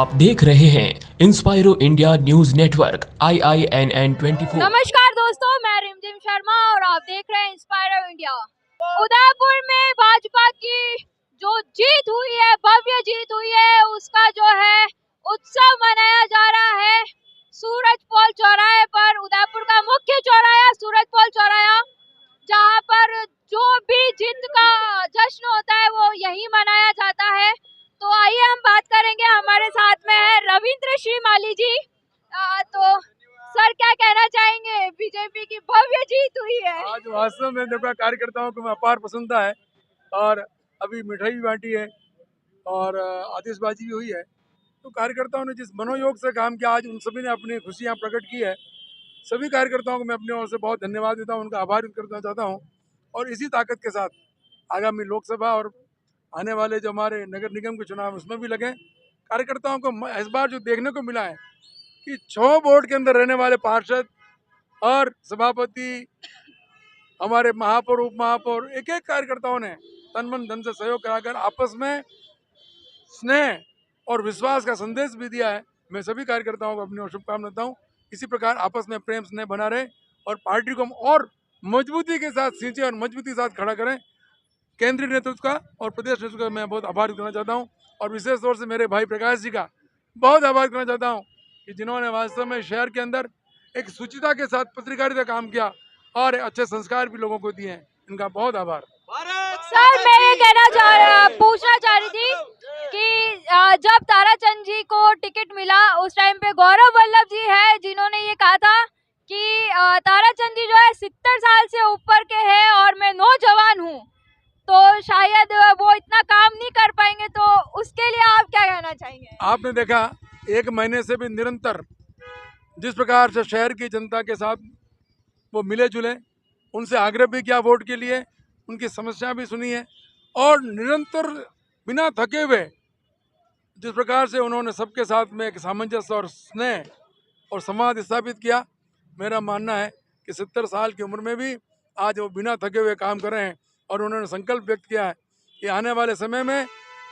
आप देख रहे हैं इंस्पायरो इंडिया न्यूज नेटवर्क IINN 24। नमस्कार दोस्तों, मैं रिमझिम शर्मा और आप देख रहे हैं इंस्पायरो इंडिया। उदयपुर में भाजपा की जो जीत हुई है, भव्य जीत हुई है, उसका जो है उत्सव मनाया जा रहा है सूरजपोल चौराहे पर। उदयपुर का मुख्य चौराहा सूरजपोल चौराहा, जहां पर जो भी जीत का जश्न होता है वो यही मनाया जाता है। तो आइए हम बात करेंगे, हमारे साथ में है रविंद्र श्रीमाली जी। तो सर क्या कहना चाहेंगे, बीजेपी की भव्य जीत हुई है। आज वास्तव में देखो कार्यकर्ताओं को अपार पसंद है और अभी मिठाई भी बांटी है और आतिशबाजी भी हुई है। तो कार्यकर्ताओं ने जिस मनोयोग से काम किया, आज उन सभी ने अपनी खुशियां प्रकट की है। सभी कार्यकर्ताओं को मैं अपनी ओर से बहुत धन्यवाद देता हूं, उनका आभार व्यक्त करना चाहता हूं। और इसी ताकत के साथ आगामी लोकसभा और आने वाले जो हमारे नगर निगम के चुनाव उसमें भी लगे। कार्यकर्ताओं को इस बार जो देखने को मिला है कि 6 वार्ड के अंदर रहने वाले पार्षद और सभापति, हमारे महापौर, उप महापौर, एक एक कार्यकर्ताओं ने तन मन धन से सहयोग कराकर आपस में स्नेह और विश्वास का संदेश भी दिया है। मैं सभी कार्यकर्ताओं को अपनी ओर शुभकामनाएं देता हूँ। इसी प्रकार आपस में प्रेम स्नेह बना रहे और पार्टी को हम और मजबूती के साथ सींचे और मजबूती के साथ खड़ा करें। केंद्रीय नेतृत्व का और प्रदेश नेतृत्व का मैं बहुत आभार करना चाहता हूँ और विशेष तौर से मेरे भाई प्रकाश जी का बहुत आभार करना चाहता हूँ कि जिन्होंने वास्तव में शहर के अंदर एक शुचिता के साथ पत्रकारिता काम किया और अच्छे संस्कार भी लोगों को दिए हैं। इनका बहुत आभार। सर मैं ये पूछना चाह रही थी कि जब ताराचंद जी को टिकट मिला उस टाइम पे गौरव वल्लभ जी है जिन्होंने ये कहा था कि ताराचंद जी जो है 70 साल से ऊपर के हैं और मैं नौजवान हूँ, तो शायद वो इतना काम नहीं कर पाएंगे। तो उसके लिए आप क्या कहना चाहेंगे? आपने देखा 1 महीने से भी निरंतर जिस प्रकार से शहर की जनता के साथ वो मिले जुले, उनसे आग्रह भी किया वोट के लिए, उनकी समस्या भी सुनी है और निरंतर बिना थके हुए जिस प्रकार से उन्होंने सबके साथ में एक सामंजस्य और स्नेह और संवाद स्थापित किया। मेरा मानना है कि 70 साल की उम्र में भी आज वो बिना थके हुए काम कर रहे हैं और उन्होंने संकल्प व्यक्त किया है कि आने वाले समय में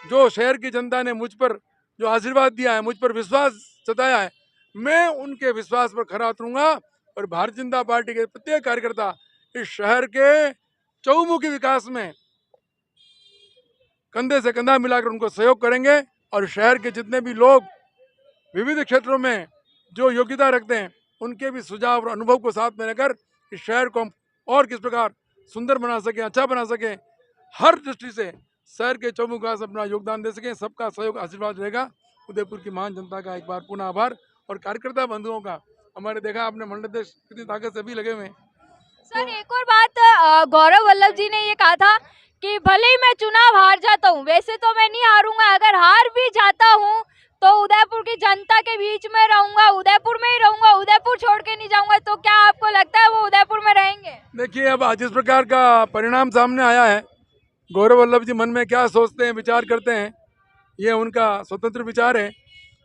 जो शहर की जनता ने मुझ पर जो आशीर्वाद दिया है, मुझ पर विश्वास जताया है, मैं उनके विश्वास पर खरा उतरूंगा और भारतीय जनता पार्टी के प्रत्येक कार्यकर्ता इस शहर के चहुमुखी विकास में कंधे से कंधा मिलाकर उनको सहयोग करेंगे और शहर के जितने भी लोग विविध क्षेत्रों में जो योग्यता रखते हैं उनके भी सुझाव और अनुभव को साथ में लेकर इस शहर को हम और किस प्रकार सुंदर बना सकें, अच्छा बना सकें, हर दृष्टि से शहर के चौमुख विकास अपना योगदान दे सकें। सबका सहयोग आशीर्वाद रहेगा। उदयपुर की महान जनता का एक बार पुनः आभार और कार्यकर्ता बंधुओं का। हमारे देखा आपने मंडल अध्यक्ष कितनी ताकत से भी लगे हुए हैं। सर एक और बात, गौरव वल्लभ जी ने ये कहा था कि भले ही मैं चुनाव हार जाता हूँ, वैसे तो मैं नहीं हारूंगा, अगर हार भी जाता हूँ तो उदयपुर की जनता के बीच में रहूंगा, उदयपुर में ही रहूंगा, उदयपुर छोड़ के नहीं जाऊंगा। तो क्या आपको लगता है वो उदयपुर में रहेंगे? देखिए, अब जिस प्रकार का परिणाम सामने आया है, गौरव वल्लभ जी मन में क्या सोचते हैं, विचार करते हैं, ये उनका स्वतंत्र विचार है।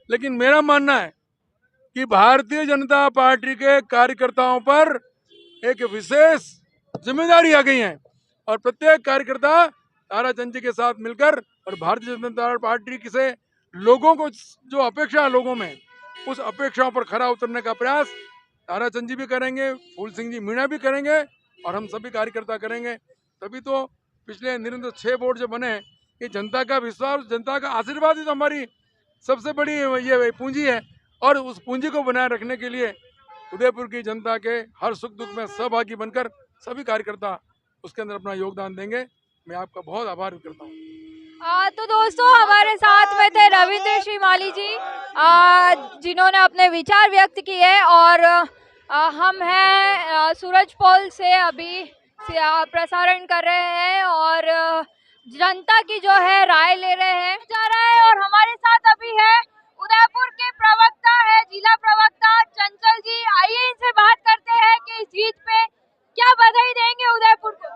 लेकिन मेरा मानना है कि भारतीय जनता पार्टी के कार्यकर्ताओं पर एक विशेष जिम्मेदारी आ गई है और प्रत्येक कार्यकर्ता ताराचंद जी के साथ मिलकर और भारतीय जनता पार्टी से लोगों को जो अपेक्षा है लोगों में, उस अपेक्षाओं पर खरा उतरने का प्रयास ताराचंद जी भी करेंगे, फूल सिंह जी मीणा भी करेंगे और हम सभी कार्यकर्ता करेंगे। तभी तो पिछले निरंतर 6 वोट जो बने, ये जनता का विश्वास, जनता का आशीर्वाद ही तो हमारी सबसे बड़ी ये पूंजी है और उस पूंजी को बनाए रखने के लिए उदयपुर की जनता के हर सुख दुख में सहभागी बनकर सभी कार्यकर्ता उसके अंदर अपना योगदान देंगे। मैं आपका बहुत आभार करता हूँ। तो दोस्तों हमारे साथ में थे रविंद्र श्रीमाली जी, जिन्होंने अपने विचार व्यक्त किए और हम हैं सूरजपोल से अभी प्रसारण कर रहे हैं और जनता की जो है राय ले रहे हैं जा रहा है। और हमारे साथ अभी है उदयपुर के प्रवक्ता है, जिला प्रवक्ता चंचल जी। आइए इनसे बात करते हैं कि इस जीत पे क्या बधाई देंगे उदयपुर को।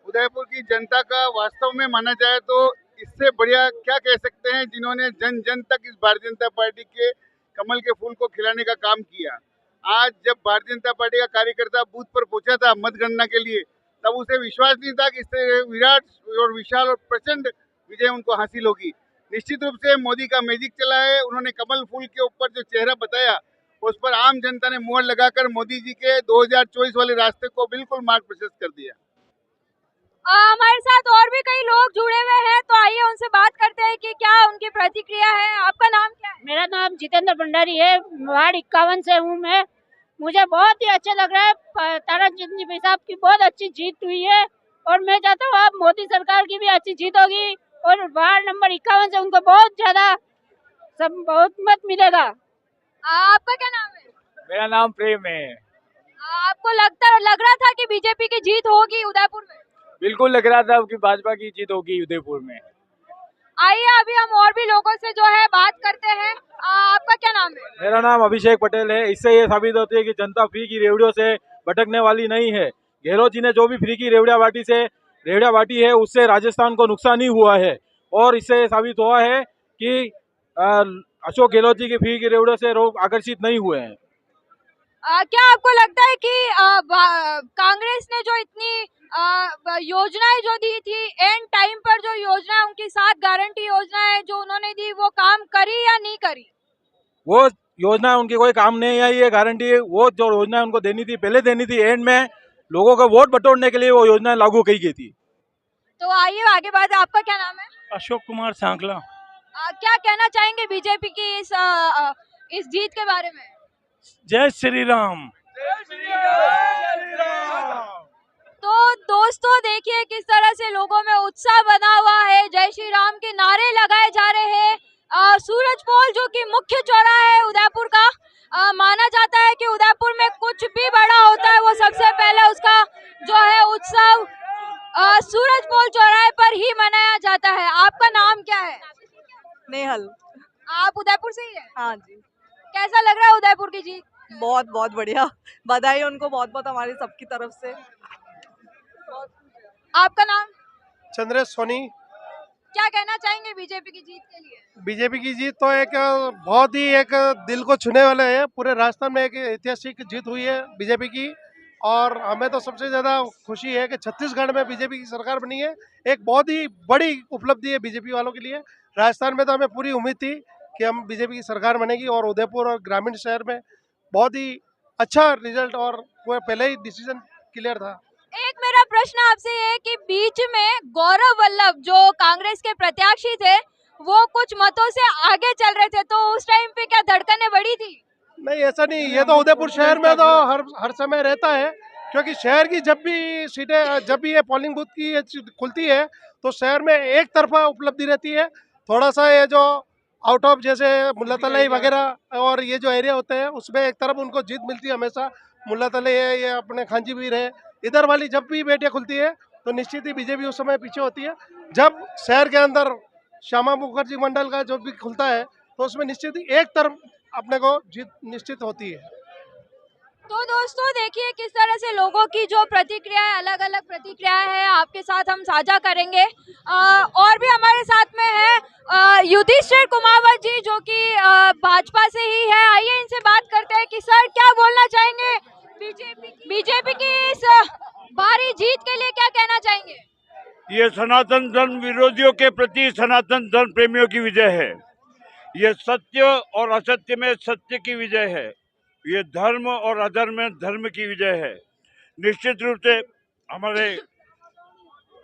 उदयपुर की जनता का वास्तव में माना जाए तो इससे बढ़िया क्या कह सकते हैं, जिन्होंने जन जन तक इस भारतीय जनता पार्टी के कमल के फूल को खिलाने का काम किया। आज जब भारतीय जनता पार्टी का कार्यकर्ता बूथ पर पहुंचा था मतगणना के लिए, तब उसे विश्वास नहीं था कि इससे विराट और विशाल और प्रचंड विजय उनको हासिल होगी। निश्चित रूप से मोदी का मैजिक चला है। उन्होंने कमल फूल के ऊपर जो चेहरा बताया उस पर आम जनता ने मुहर लगाकर मोदी जी के 2024 वाले रास्ते को बिल्कुल मार्ग प्रशस्त कर दिया। हमारे साथ और भी कई लोग जुड़े हुए हैं, तो आइए उनसे बात करते हैं कि क्या उनकी प्रतिक्रिया है। आपका नाम क्या है? मेरा नाम जितेंद्र भंडारी है, वार्ड 51 से हूँ मैं। मुझे बहुत ही अच्छा लग रहा है, ताराचंद जी साहब की बहुत अच्छी जीत हुई है और मैं चाहता हूँ अब मोदी सरकार की भी अच्छी जीत होगी और वार्ड नंबर 51 से उनको बहुत ज्यादा बहुत मत मिलेगा। आपका क्या नाम है? मेरा नाम प्रेम है। आपको लग रहा था कि बीजेपी की जीत होगी उदयपुर में? बिल्कुल लग रहा था कि भाजपा की जीत होगी उदयपुर में। आइए अभी हम और भी लोगों से जो है बात करते हैं। आपका क्या नाम है? मेरा नाम अभिषेक पटेल है। इससे ये साबित होती है कि जनता फ्री की रेवड़ियों से भटकने वाली नहीं है। गहलोत जी ने जो भी फ्री की रेवड़िया बांटी है उससे राजस्थान को नुकसान ही हुआ है और इससे साबित हुआ है कि अशोक गहलोत जी की फ्री की रेवड़ियों से लोग आकर्षित नहीं हुए हैं। क्या आपको लगता है कि कांग्रेस ने जो इतनी योजनाएं जो दी थी एंड टाइम पर, जो योजना उनकी 7 गारंटी योजनाएं जो उन्होंने दी, वो काम करी या नहीं करी? वो योजना उनकी कोई काम नहीं आई है। गारंटी वो जो योजना उनको देनी थी पहले देनी थी, एंड में लोगों को वोट बटोरने के लिए वो योजना लागू की गई थी। तो आइए आगे बात। आपका क्या नाम है? अशोक कुमार सांकला। क्या कहना चाहेंगे बीजेपी की इस जीत के बारे में? जय श्री राम। तो दोस्तों देखिए किस तरह से लोगों में उत्साह बना हुआ है। जय श्री राम के नारे लगाए जा रहे हैं। सूरजपोल जो कि मुख्य चौराहा है उदयपुर का, माना जाता है कि उदयपुर में कुछ भी बड़ा होता है वो सबसे पहले उसका जो है उत्सव सूरजपोल चौराहे पर ही मनाया जाता है। आपका नाम क्या है? नेहल। आप उदयपुर से ही है? हाँ जी। कैसा लग रहा है उदयपुर की जीत? बहुत बहुत बढ़िया, बधाई उनको बहुत बहुत हमारी सबकी तरफ से। आपका नाम? चंद्रेश सोनी। क्या कहना चाहेंगे बीजेपी की जीत के लिए? बीजेपी की जीत तो एक बहुत ही एक दिल को छूने वाला है। पूरे राजस्थान में एक ऐतिहासिक जीत हुई है बीजेपी की और हमें तो सबसे ज़्यादा खुशी है कि छत्तीसगढ़ में बीजेपी की सरकार बनी है। एक बहुत ही बड़ी उपलब्धि है बीजेपी वालों के लिए। राजस्थान में तो हमें पूरी उम्मीद थी कि हम बीजेपी की सरकार बनेगी और उदयपुर और ग्रामीण शहर में बहुत ही अच्छा रिजल्ट और वो पहले ही डिसीजन क्लियर था। एक मेरा प्रश्न आपसे ये है कि बीच में गौरव वल्लभ जो कांग्रेस के प्रत्याशी थे वो कुछ मतों से आगे चल रहे थे, तो उस टाइम पे क्या धड़कनें बढ़ी थी? नहीं, ऐसा नहीं। ये तो उदयपुर शहर में तो हर समय रहता है, क्योंकि शहर की जब भी सीटें, जब भी ये पोलिंग बूथ की खुलती है तो शहर में एक तरफा उपलब्धि रहती है। थोड़ा सा ये जो आउट ऑफ जैसे मुल्ला तलाई वगैरह और ये जो एरिया होते हैं उसमें एक तरफ उनको जीत मिलती है हमेशा। मुल्ला तलाई है, ये अपने खांची भी रहे, इधर वाली जब भी बेटियां खुलती है तो निश्चित ही बीजेपी उस समय पीछे होती है। जब शहर के अंदर श्यामा मुखर्जी मंडल का जो भी खुलता है तो उसमें निश्चित ही एक तरफ अपने को जीत निश्चित होती है। तो दोस्तों देखिए किस तरह से लोगों की जो प्रतिक्रिया है, अलग अलग प्रतिक्रियाएं हैं, आपके साथ हम साझा करेंगे। और भी हमारे साथ में है युधिष्ठिर कुमावत जी जो कि भाजपा से ही है। आइए इनसे बात करते हैं कि सर क्या बोलना चाहेंगे बीजेपी की इस भारी जीत के लिए, क्या कहना चाहेंगे? ये सनातन धर्म विरोधियों के प्रति सनातन धर्म प्रेमियों की विजय है। ये सत्य और असत्य में सत्य की विजय है। ये धर्म और अधर्म में धर्म की विजय है। निश्चित रूप से हमारे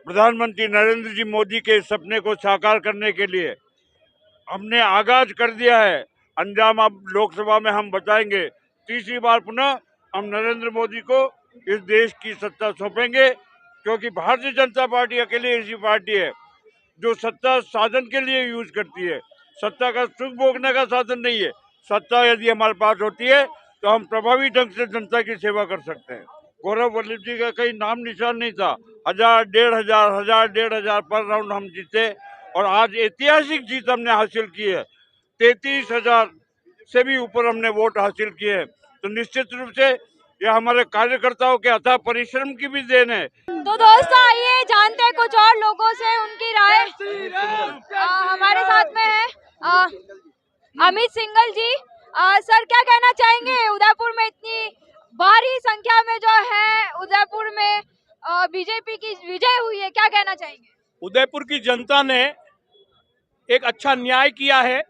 प्रधानमंत्री नरेंद्र जी मोदी के सपने को साकार करने के लिए हमने आगाज कर दिया है। अंजाम अब लोकसभा में हम बताएंगे। तीसरी बार पुनः हम नरेंद्र मोदी को इस देश की सत्ता सौंपेंगे, क्योंकि भारतीय जनता पार्टी अकेली ऐसी पार्टी है जो सत्ता साधन के लिए यूज करती है। सत्ता का सुख भोगने का साधन नहीं है। सत्ता यदि हमारे पास होती है तो हम प्रभावी ढंग से जनता की सेवा कर सकते हैं। गौरव वल्लभ जी का कहीं नाम निशान नहीं था। 1000, 1500 पर राउंड हम जीते और आज ऐतिहासिक जीत हमने हासिल की है। 33,000 से भी ऊपर हमने वोट हासिल किए हैं। तो निश्चित रूप से यह हमारे कार्यकर्ताओं के अथाह परिश्रम की भी देन है। तो दोस्तों आइए जानते हैं कुछ और लोगों से उनकी राय। हमारे साथ में है अमित सिंघल जी। सर क्या कहना चाहेंगे, उदयपुर में इतनी भारी संख्या में जो है उदयपुर में बीजेपी की विजय हुई है, क्या कहना चाहेंगे? उदयपुर की जनता ने एक अच्छा न्याय किया है,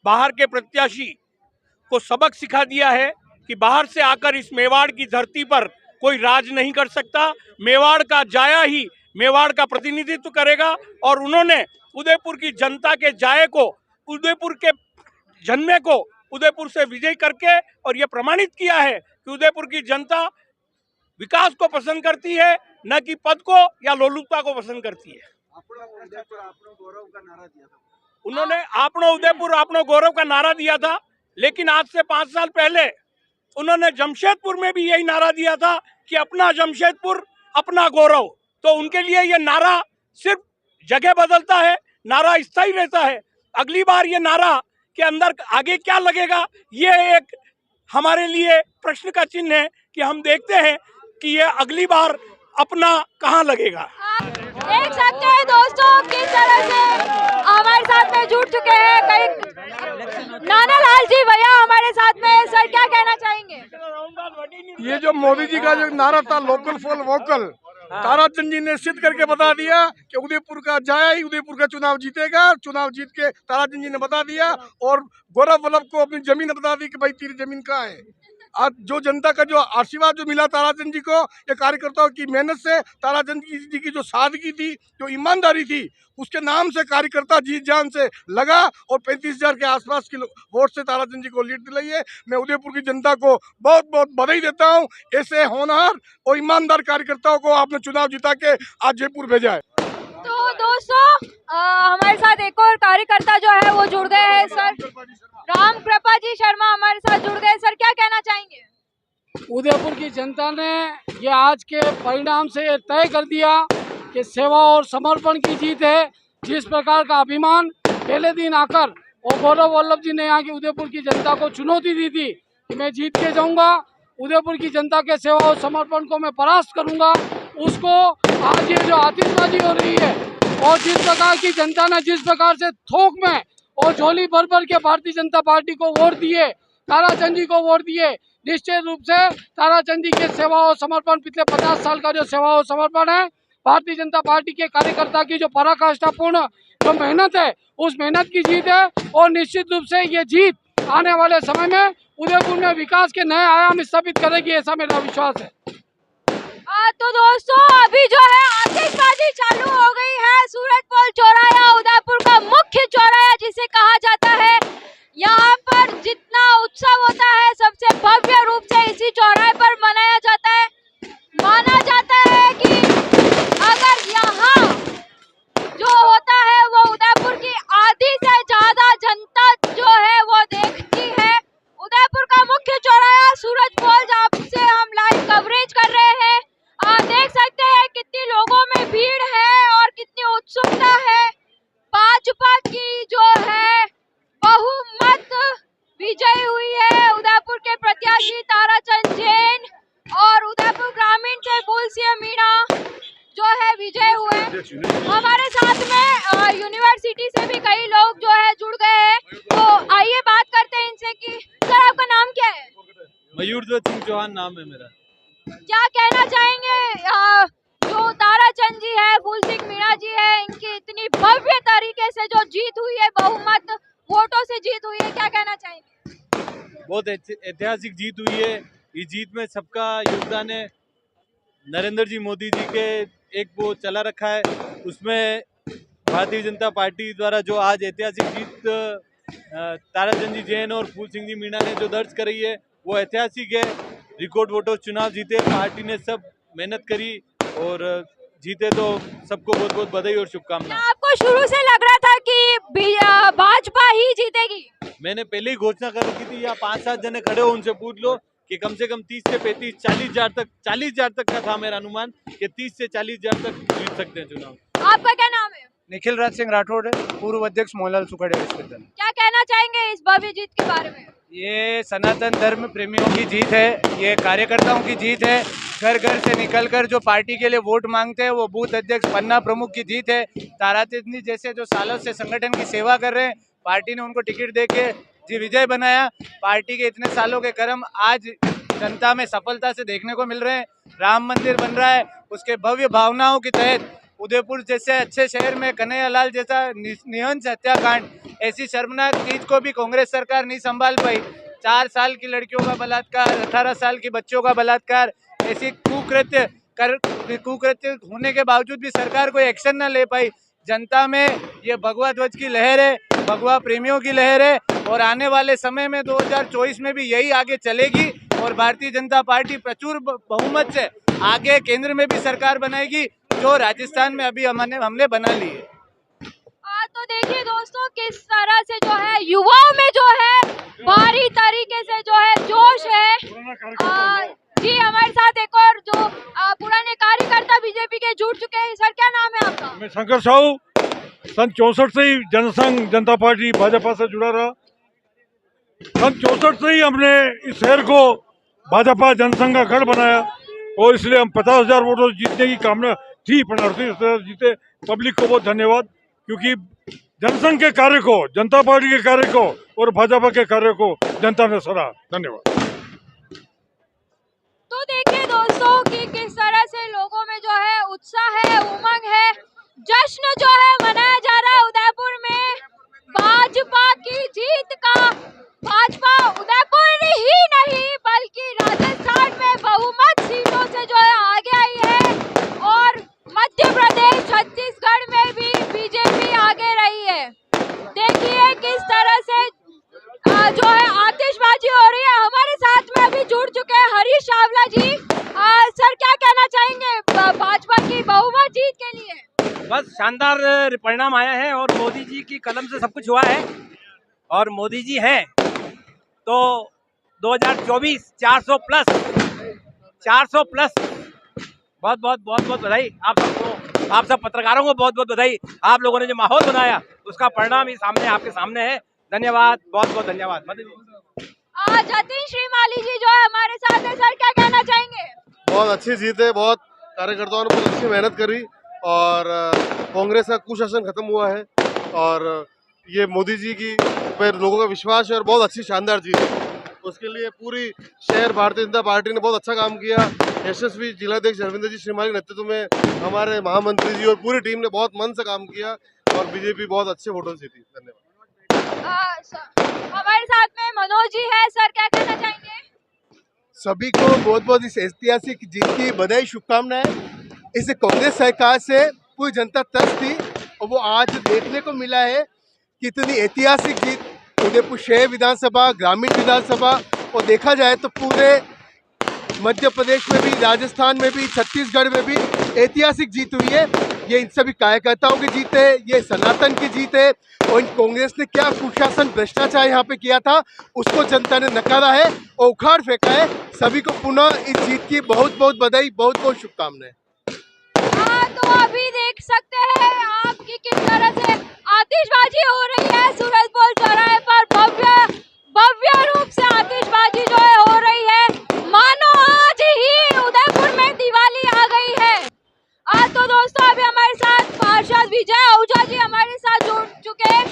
बाहर के प्रत्याशी को सबक सिखा दिया है कि बाहर से आकर इस मेवाड़ की धरती पर कोई राज नहीं कर सकता। मेवाड़ का जाया ही मेवाड़ का प्रतिनिधित्व करेगा और उन्होंने उदयपुर की जनता के जाये को, उदयपुर के जन्मे को उदयपुर से विजय करके और ये प्रमाणित किया है कि उदयपुर की जनता विकास को पसंद करती है, न कि पद को या लोलुपता को पसंद करती है। उन्होंने आपनो उदयपुर आपनो गौरव का नारा दिया था, लेकिन आज से 5 साल पहले उन्होंने जमशेदपुर में भी यही नारा दिया था कि अपना जमशेदपुर अपना गौरव। तो उनके लिए ये नारा सिर्फ जगह बदलता है, नारा स्थायी रहता है। अगली बार ये नारा के अंदर आगे क्या लगेगा, ये एक हमारे लिए प्रश्न का चिन्ह है कि हम देखते हैं कि ये अगली बार अपना कहाँ लगेगा। देख सकते हैं दोस्तों किस तरह से हमारे साथ में जुड़ चुके हैं कई नाना लाल जी भैया हमारे साथ में। सर क्या कहना चाहेंगे? ये जो मोदी जी का जो नारा था लोकल फॉर वोकल, ताराचंद जी ने सिद्ध करके बता दिया कि उदयपुर का जाया ही उदयपुर का चुनाव जीतेगा। चुनाव जीत के ताराचंद जी ने बता दिया और गौरव वल्लभ को अपनी जमीन बता दी कि भाई तेरी जमीन कहाँ है। आज जो जनता का जो आशीर्वाद जो मिला ताराचंद जी को, ये कार्यकर्ताओं की मेहनत से, ताराचंद जी की जो सादगी थी, जो ईमानदारी थी, उसके नाम से कार्यकर्ता जीत जान से लगा और 35,000 के आसपास की वोट से ताराचंद जी को लीड दिलाई है। मैं उदयपुर की जनता को बहुत बहुत बधाई देता हूं। ऐसे होनहार और ईमानदार कार्यकर्ताओं को आपने चुनाव जिता के आज जयपुर भेजा है। तो दोस्तों हमारे साथ एक और कार्यकर्ता जो है वो जुड़ गए हैं। सर राम कृपा जी शर्मा हमारे साथ जुड़ गए। सर क्या कहना चाहेंगे? उदयपुर की जनता ने ये आज के परिणाम से ये तय कर दिया कि सेवा और समर्पण की जीत है। जिस प्रकार का अभिमान पहले दिन आकर और गौरव वल्लभ जी ने यहाँ की उदयपुर की जनता को चुनौती दी थी कि मैं जीत के जाऊंगा, उदयपुर की जनता के सेवा और समर्पण को मैं परास्त करूंगा, उसको आज ये जो आतिशबाजी हो रही है और जिस प्रकार की जनता ने जिस प्रकार से थोक में और झोली भर भर के भारतीय जनता पार्टी को वोट दिए, ताराचंद जी को वोट दिए, निश्चित रूप से ताराचंद जी के सेवा और समर्पण पिछले 50 साल का जो सेवा और समर्पण है, भारतीय जनता पार्टी के कार्यकर्ता की जो पराकाष्ठापूर्ण जो मेहनत है, उस मेहनत की जीत है। और निश्चित रूप से ये जीत आने वाले समय में उदयपुर में विकास के नए आयाम स्थापित करेगी, ऐसा मेरा विश्वास है। तो दोस्तों अभी जो है आतिशबाजी चालू हो गई है। सूरजपोल चौराहा उदयपुर का मुख्य चौराहा जिसे कहा जाता है, यहाँ पर जितना उत्सव होता है सबसे भव्य रूप से इसी चौराहे पर मनाया जाता है। माना जाता है कि अगर यहाँ जो होता है वो उदयपुर की आधी से ज्यादा जनता जो है वो देखती है। उदयपुर का मुख्य चौराहा सूरजपोल जहाँ से हम लाइव कवरेज कर रहे हैं, देख सकते हैं कितनी लोगों में भीड़ है और कितनी उत्सुकता है। भाजपा की जो है बहुमत विजय हुई है। उदयपुर के प्रत्याशी ताराचंद जैन और उदयपुर ग्रामीण से फूलसिंह मीणा जो है विजय हुए। हमारे साथ में यूनिवर्सिटी से भी कई लोग जो है जुड़ गए हैं। तो आइए बात करते हैं इनसे कि सर आपका नाम क्या है? मयूरध्वज सिंह चौहान नाम है मेरा। क्या कहना चाहेंगे जो ताराचंद जी है, फूलसिंह मीणा जी है, इनकी इतनी भव्य तरीके से जो जीत हुई है, बहुमत वोटों से जीत हुई है, क्या कहना चाहेंगे? बहुत ऐतिहासिक जीत हुई है। इस जीत में सबका योगदान है। नरेंद्र जी मोदी जी के एक वो चला रखा है, उसमें भारतीय जनता पार्टी द्वारा जो आज ऐतिहासिक जीत ताराचंद जी जैन और फूलसिंह जी मीणा ने जो दर्ज करी है वो ऐतिहासिक है। रिकॉर्ड वोटों चुनाव जीते, पार्टी ने सब मेहनत करी और जीते, तो सबको बहुत बहुत बधाई और शुभकामनाएं। आपको शुरू से लग रहा था कि भाजपा ही जीतेगी? मैंने पहले ही घोषणा कर रखी थी, या 5-7 जने खड़े हो उनसे पूछ लो कि कम से कम 30 से 35, 40 हजार तक का था मेरा अनुमान कि 30 से 40 हजार तक जीत सकते हैं चुनाव। आपका क्या नाम है? निखिल राज सिंह राठौड़, पूर्व अध्यक्ष मोहनलाल सुखड़िया विश्वविद्यालय। क्या कहना चाहेंगे इस भव्य जीत के बारे में? ये सनातन धर्म प्रेमियों की जीत है, ये कार्यकर्ताओं की जीत है। घर घर से निकलकर जो पार्टी के लिए वोट मांगते हैं वो बूथ अध्यक्ष पन्ना प्रमुख की जीत है। ताराचंद जी जैसे जो सालों से संगठन की सेवा कर रहे हैं, पार्टी ने उनको टिकट देके जी विजय बनाया। पार्टी के इतने सालों के कर्म आज जनता में सफलता से देखने को मिल रहे हैं। राम मंदिर बन रहा है, उसके भव्य भावनाओं के तहत उदयपुर जैसे अच्छे शहर में कन्हैयालाल जैसा निहंस हत्याकांड, ऐसी शर्मनाक चीज को भी कांग्रेस सरकार नहीं संभाल पाई। 4 साल की लड़कियों का बलात्कार, 18 साल के बच्चों का बलात्कार, ऐसी कुकृत्य होने के बावजूद भी सरकार कोई एक्शन न ले पाई। जनता में ये भगवा ध्वज की लहर है, भगवा प्रेमियों की लहर है और आने वाले समय में 2024 में भी यही आगे चलेगी और भारतीय जनता पार्टी प्रचुर बहुमत से आगे केंद्र में भी सरकार बनाएगी, जो राजस्थान में अभी हमने बना ली है। तो देखिए दोस्तों, किस तरह से जो है युवाओं में जो है भारी तरीके से जो है जोश है। जी हमारे साथ एक और जो पुराने कार्यकर्ता बीजेपी के जुड़ चुके हैं। सर क्या नाम है आपका? मैं शंकर साहू, सन 64 से ही जनसंघ जनता पार्टी भाजपा से जुड़ा रहा। सन 64 से ही हमने इस शहर को भाजपा जनसंघ का गढ़ बनाया और इसलिए हम 50,000 वोटों जीतने की कामना थी, पर जीते। पब्लिक को बहुत धन्यवाद, क्योंकि जनसंघ के कार्य को, जनता पार्टी के कार्य को और भाजपा के कार्य को जनता ने सराहा। धन्यवाद। तो देखिए दोस्तों कि किस तरह से लोगों में जो है उत्साह है, उमंग है, जश्न जो है मनाया जा रहा है उदयपुर में भाजपा की जीत का। भाजपा उदयपुर ही नहीं बल्कि राजस्थान में बहुमत सीटों से जो है आगे आई है और मध्य प्रदेश, छत्तीसगढ़ में भी बीजेपी आगे रही है। देखिए किस तरह से जो है आतिशबाजी हो रही है। हमारे साथ में अभी जुड़ चुके हैं हरीश चावला जी। सर क्या कहना चाहेंगे भाजपा की बहुमत जीत के लिए? बस शानदार परिणाम आया है और मोदी जी की कलम से सब कुछ हुआ है और मोदी जी हैं तो 2024 400 प्लस। बहुत बहुत बधाई आप सबको, आप सब पत्रकारों को बहुत बहुत बधाई। आप लोगों ने जो माहौल बनाया उसका परिणाम ही सामने, आपके सामने है। धन्यवाद, बहुत बहुत धन्यवाद। जतिन श्रीमाली जी जो है हमारे साथ है। सर क्या कहना चाहेंगे? बहुत अच्छी जीत है, बहुत कार्यकर्ताओं ने बहुत अच्छी मेहनत करी और कांग्रेस का कुशासन खत्म हुआ है और ये मोदी जी की पर लोगों का विश्वास है और बहुत अच्छी शानदार जीत है। उसके लिए पूरी शहर भारतीय जनता पार्टी ने बहुत अच्छा काम किया। यशस्वी जिलाध्यक्ष रविंद्र जी श्रीमाली के नेतृत्व में हमारे महामंत्री जी और पूरी टीम ने बहुत मन से काम किया और बीजेपी बहुत अच्छे वोटों से जीती। धन्यवाद। हमारे साथ में मनोज जी है। सर क्या कहना चाहेंगे? सभी को बहुत बहुत इस ऐतिहासिक जीत की बधाई, शुभकामनाएं। इस कांग्रेस सरकार से पूरी जनता त्रस्त थी और वो आज देखने को मिला है कि इतनी ऐतिहासिक जीत उदयपुर शहर विधानसभा, ग्रामीण विधानसभा और देखा जाए तो पूरे मध्य प्रदेश में भी, राजस्थान में भी, छत्तीसगढ़ में भी ऐतिहासिक जीत हुई है। ये इन सभी कार्यकर्ताओं की जीत है, ये सनातन की जीत है और इन कांग्रेस ने क्या कुशासन भ्रष्टाचार यहाँ पे किया था उसको जनता ने नकारा है और उखाड़ फेंका है। सभी को पुनः इस जीत की बहुत बहुत बधाई, बहुत बहुत शुभकामनाएं। तो अभी देख सकते हैं आप कि किस तरह से आतिशबाजी हो रही है सूरजपोल चौराहे पर। भव्य रूप से आतिशबाजी जो है हो रही है, मानो आज ही उदयपुर में दिवाली आ गई है। तो दोस्तों अभी हमारे साथ पार्षद विजय आहूजा जी हमारे साथ जुड़ चुके हैं।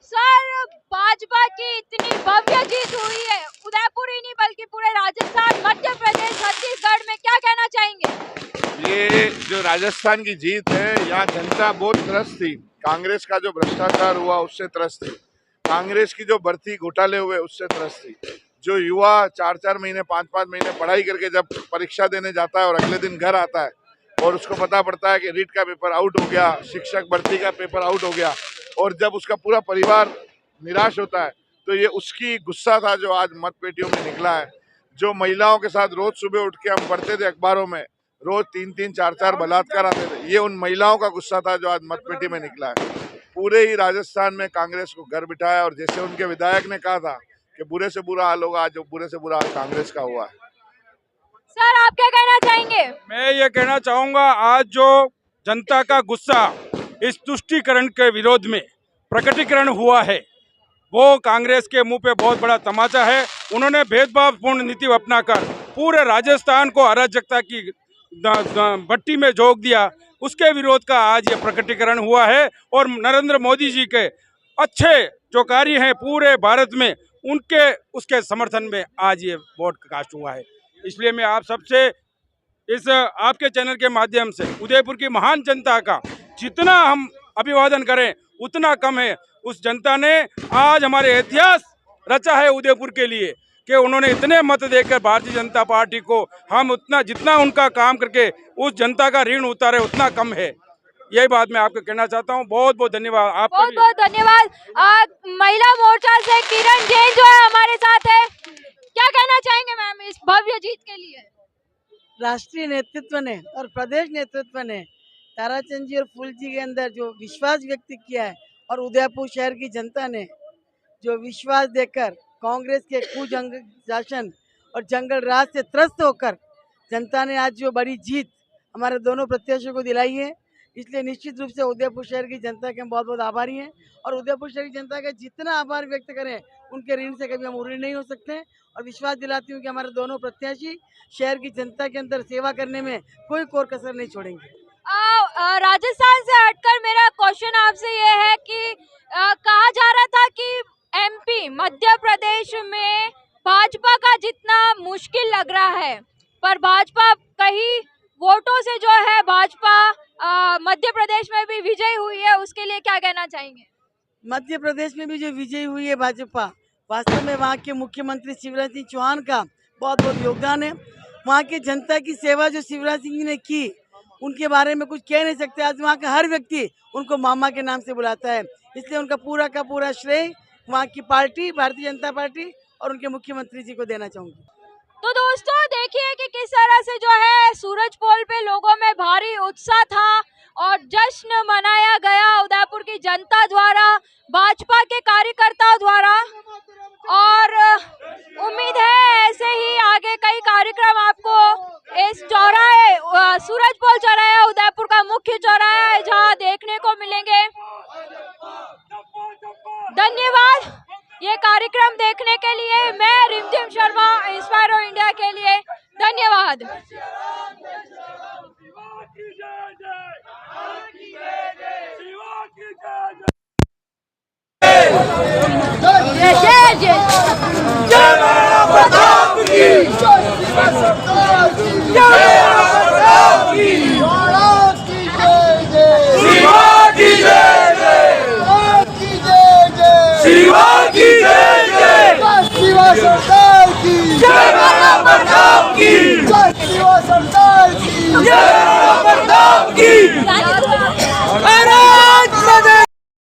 सर भाजपा की इतनी भव्य जीत हुई है उदयपुर ही नहीं बल्कि पूरे राजस्थान, मध्य प्रदेश, छत्तीसगढ़ में, क्या कहना चाहेंगे? ये जो राजस्थान की जीत है, यहाँ जनता बहुत त्रस्त थी। कांग्रेस का जो भ्रष्टाचार हुआ उससे त्रस्त थी, कांग्रेस की जो भर्ती घोटाले हुए उससे त्रस्त थी। जो युवा 4-4 महीने 5-5 महीने पढ़ाई करके जब परीक्षा देने जाता है और अगले दिन घर आता है और उसको पता पड़ता है कि रीट का पेपर आउट हो गया, शिक्षक भर्ती का पेपर आउट हो गया और जब उसका पूरा परिवार निराश होता है तो ये उसकी गुस्सा था जो आज मतपेटियों में निकला है। जो महिलाओं के साथ रोज सुबह उठ के हम पढ़ते थे अखबारों में, रोज 3-3, 4-4 बलात्कार आते थे, ये उन महिलाओं का गुस्सा था जो आज मतपेटी में निकला है। पूरे ही राजस्थान में कांग्रेस को घर बिठाया और जैसे उनके विधायक ने कहा था कि बुरे से बुरा हाल होगा, आज जो बुरे से बुरा हाल कांग्रेस का हुआ है। सर आप क्या कहना चाहेंगे? मैं ये कहना चाहूँगा, आज जो जनता का गुस्सा इस तुष्टीकरण के विरोध में प्रकटीकरण हुआ है वो कांग्रेस के मुंह पे बहुत बड़ा तमाचा है। उन्होंने भेदभावपूर्ण नीति अपनाकर पूरे राजस्थान को अराजकता की भट्टी में झोंक दिया, उसके विरोध का आज ये प्रकटीकरण हुआ है। और नरेंद्र मोदी जी के अच्छे जो कार्य हैं पूरे भारत में, उनके उसके समर्थन में आज ये वोट कास्ट हुआ है। इसलिए मैं आप सबसे इस आपके चैनल के माध्यम से उदयपुर की महान जनता का जितना हम अभिवादन करें उतना कम है। उस जनता ने आज हमारे इतिहास रचा है उदयपुर के लिए कि उन्होंने इतने मत देकर भारतीय जनता पार्टी को, हम उतना जितना उनका काम करके उस जनता का ऋण उतारे उतना कम है। यही बात मैं आपको कहना चाहता हूँ। बहुत बहुत धन्यवाद आपका। बहुत बहुत धन्यवाद। महिला मोर्चा से किरण जैन जो है हमारे साथ है, क्या कहना चाहेंगे मैम इस भव्य जीत के लिए? राष्ट्रीय नेतृत्व ने और प्रदेश नेतृत्व ने ताराचंद जी और फूल जी के अंदर जो विश्वास व्यक्त किया है और उदयपुर शहर की जनता ने जो विश्वास देकर कांग्रेस के कुजंग शासन और जंगल राज से त्रस्त होकर जनता ने आज जो बड़ी जीत हमारे दोनों प्रत्याशियों को दिलाई है, इसलिए निश्चित रूप से उदयपुर शहर की जनता के हम बहुत बहुत आभारी हैं। और उदयपुर शहर की जनता का जितना आभार व्यक्त करें उनके ऋण से कभी हम ऋणी नहीं हो सकते हैं। और विश्वास दिलाती हूँ कि हमारे दोनों प्रत्याशी शहर की जनता के अंदर सेवा करने में कोई कोर कसर नहीं छोड़ेंगे। राजस्थान से हटकर मेरा क्वेश्चन आपसे ये है कि कहा जा रहा था कि एमपी मध्य प्रदेश में भाजपा का जितना मुश्किल लग रहा है, पर भाजपा कहीं वोटों से जो है भाजपा मध्य प्रदेश में भी विजयी हुई है, उसके लिए क्या कहना चाहेंगे? मध्य प्रदेश में भी जो विजयी हुई है भाजपा, वास्तव में वहाँ के मुख्यमंत्री शिवराज सिंह चौहान का बहुत बहुत योगदान है। वहाँ की जनता की सेवा जो शिवराज सिंह जी ने की उनके बारे में कुछ कह नहीं सकते। आज वहाँ का हर व्यक्ति उनको मामा के नाम से बुलाता है, इसलिए उनका पूरा का पूरा श्रेय वहाँ की पार्टी भारतीय जनता पार्टी और उनके मुख्यमंत्री जी को देना चाहूँगी। तो दोस्तों देखिए कि किस तरह से जो है सूरजपोल पे लोगों में भारी उत्साह था और जश्न मनाया गया उदयपुर की जनता द्वारा, भाजपा के कार्यकर्ताओं द्वारा। और उम्मीद है ऐसे ही आगे कई कार्यक्रम आपको इस चौराहे सूरजपोल चौराहा उदयपुर का मुख्य चौराहा है जहां देखने को मिलेंगे। धन्यवाद ये कार्यक्रम देखने के लिए। मैं रिमझिम शर्मा इंस्पायरो इंडिया के लिए धन्यवाद।